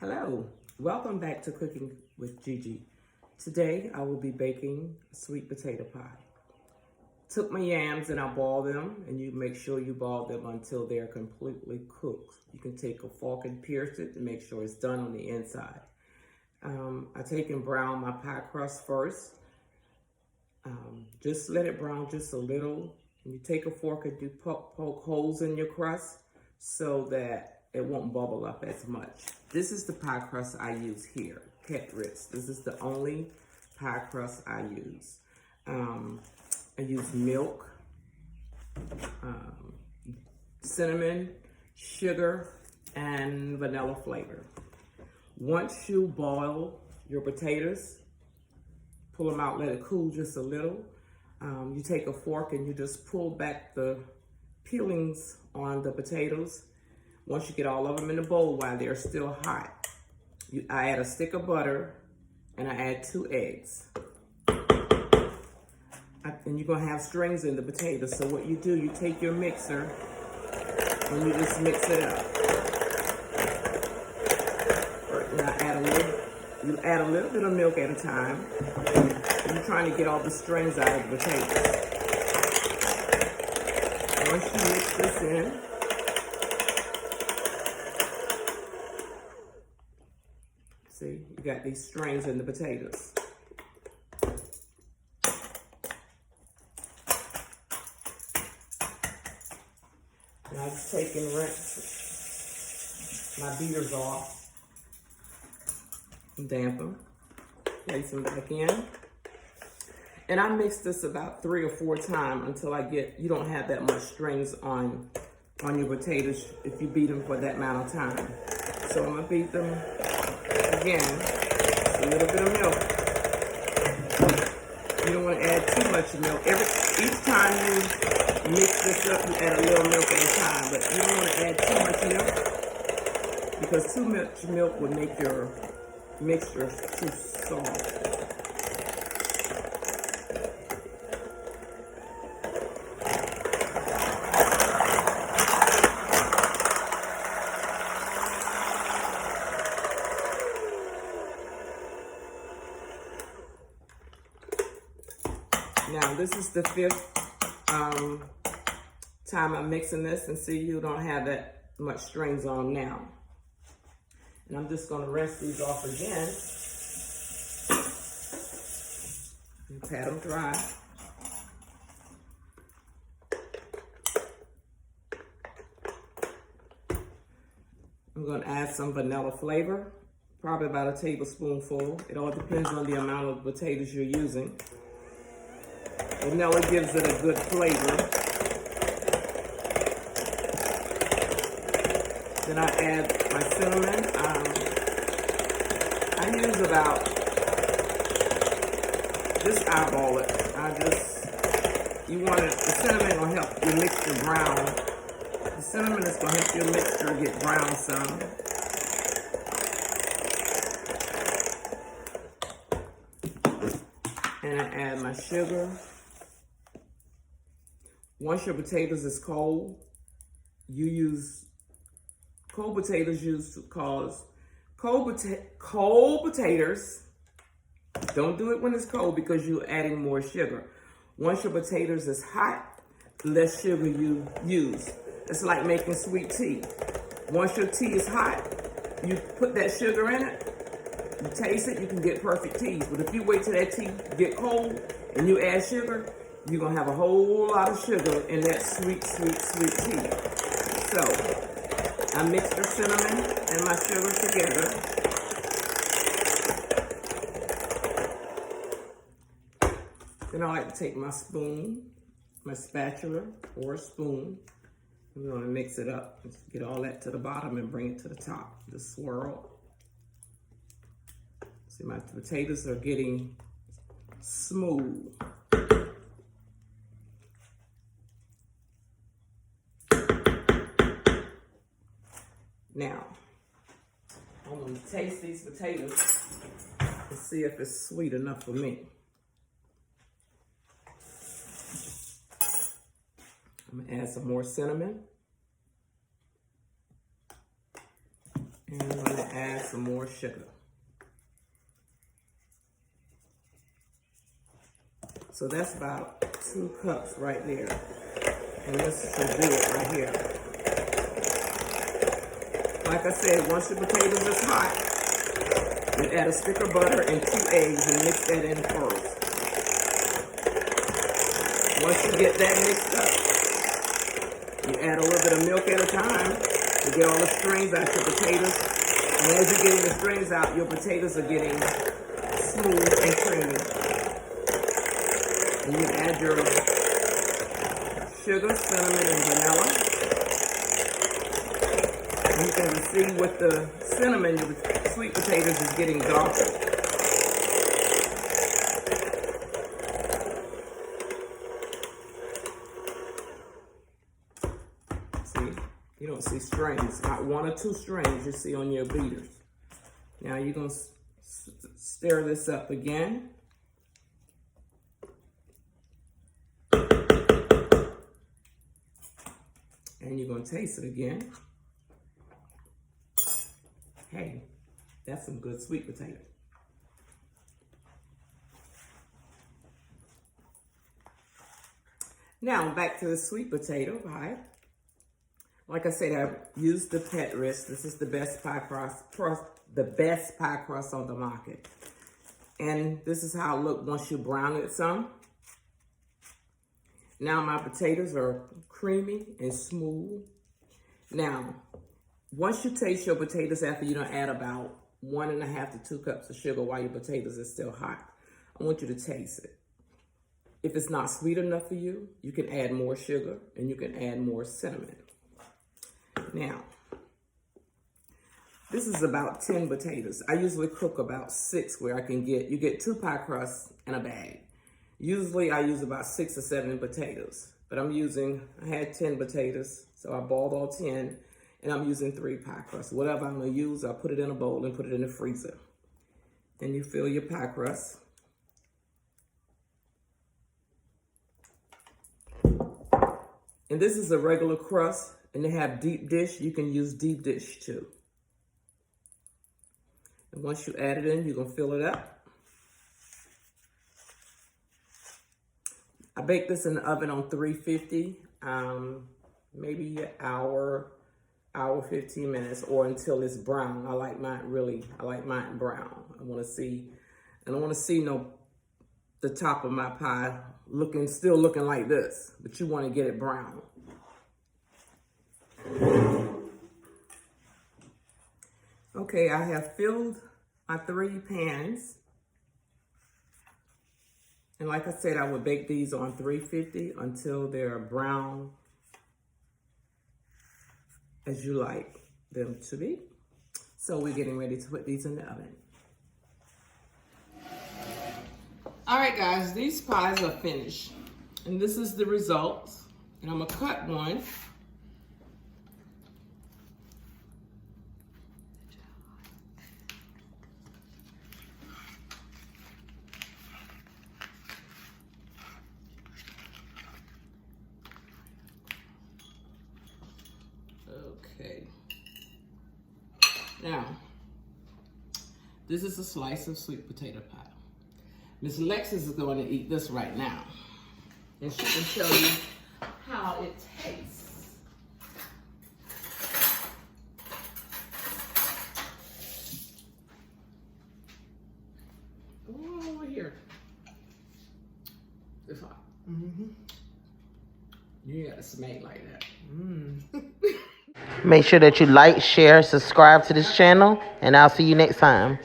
Hello, welcome back to Cooking with Gigi. Today I will be baking a sweet potato pie. Took my yams and I boiled them, and you make sure you boil them until they're completely cooked. You can take a fork and pierce it to make sure it's done on the inside. I take and brown my pie crust first. Just let it brown just a little. And you take a fork and you poke holes in your crust so that it won't bubble up as much. This is the pie crust I use here, Cat Ritz. This is the only pie crust I use. I use milk, cinnamon, sugar, and vanilla flavor. Once you boil your potatoes, pull them out, let it cool just a little. You take a fork and you just pull back the peelings on the potatoes. Once you get all of them in the bowl while they're still hot, I add a stick of butter and I add 2 eggs. And you're gonna have strings in the potatoes. So what you do, you take your mixer and you just mix it up. And you add a little bit of milk at a time. And you're trying to get all the strings out of the potatoes. Once you mix this in, see, you got these strings in the potatoes. Now I'm just taking rinse my beaters off and damp them. Place them back in. And I mix this about 3 or 4 times until you don't have that much strings on your potatoes if you beat them for that amount of time. So I'm gonna beat them again, a little bit of milk. You don't want to add too much milk. Each time you mix this up, you add a little milk at a time, but you don't want to add too much milk because too much milk would make your mixture too soft. Now, this is the 5th time I'm mixing this, and see, you don't have that much strings on now. And I'm just gonna rinse these off again and pat them dry. I'm gonna add some vanilla flavor, probably about a tablespoonful. It all depends on the amount of potatoes you're using. Vanilla gives it a good flavor. Then I add my cinnamon. I use about, just eyeball it. The cinnamon will help your mixture brown. The cinnamon is gonna help your mixture get brown some. And I add my sugar. Once your potatoes is cold, you use cold potatoes cause cold potatoes. Don't do it when it's cold because you're adding more sugar. Once your potatoes is hot, less sugar you use. It's like making sweet tea. Once your tea is hot, you put that sugar in it, you taste it, you can get perfect teas. But if you wait till that tea get cold and you add sugar, you're gonna have a whole lot of sugar in that sweet, sweet, sweet tea. So I mix the cinnamon and my sugar together. Then I like to take my spoon, my spatula or a spoon. I'm gonna mix it up. Just get all that to the bottom and bring it to the top. Just swirl. See, my potatoes are getting smooth. Now, I'm gonna taste these potatoes and see if it's sweet enough for me. I'm gonna add some more cinnamon. And I'm going to add some more sugar. So that's about 2 cups right there. And this should do it right here. Like I said, once your potatoes is hot, you add a stick of butter and 2 eggs and mix that in first. Once you get that mixed up, you add a little bit of milk at a time to get all the strings out your potatoes. And as you're getting the strings out, your potatoes are getting smooth and creamy. And you add your sugar, cinnamon, and vanilla. And you can see with the cinnamon, your sweet potatoes is getting darker. See, you don't see strings, not 1 or 2 strings you see on your beaters. Now you're going to stir this up again. And you're going to taste it again. Hey, that's some good sweet potato. Now back to the sweet potato pie. Like I said, I used the pet wrist. This is the best pie crust on the market. And this is how it looks once you brown it some. Now my potatoes are creamy and smooth. Now, once you taste your potatoes after you don't add about 1.5 to 2 cups of sugar while your potatoes are still hot, I want you to taste it. If it's not sweet enough for you, you can add more sugar and you can add more cinnamon. Now, this is about 10 potatoes. I usually cook about 6 where you get 2 pie crusts in a bag. Usually I use about 6 or 7 potatoes, but I had 10 potatoes, so I boiled all 10, and I'm using 3 pie crusts. Whatever I'm gonna use, I'll put it in a bowl and put it in the freezer. Then you fill your pie crust. And this is a regular crust, and they have deep dish. You can use deep dish too. And once you add it in, you're gonna fill it up. I bake this in the oven on 350, maybe an hour, 15 minutes, or until it's brown. I like mine brown. I don't want to see the top of my pie still looking like this, but you want to get it brown. Okay, I have filled my 3 pans. And like I said, I would bake these on 350 until they're brown as you like them to be. So we're getting ready to put these in the oven. All right, guys, these pies are finished. And this is the results. And I'm gonna cut one. Okay. Now, this is a slice of sweet potato pie. Miss Alexis is going to eat this right now. And she can tell you how it tastes. Oh, here. It's hot. Mm-hmm. You gotta smell like that. Make sure that you like, share, subscribe to this channel, and I'll see you next time.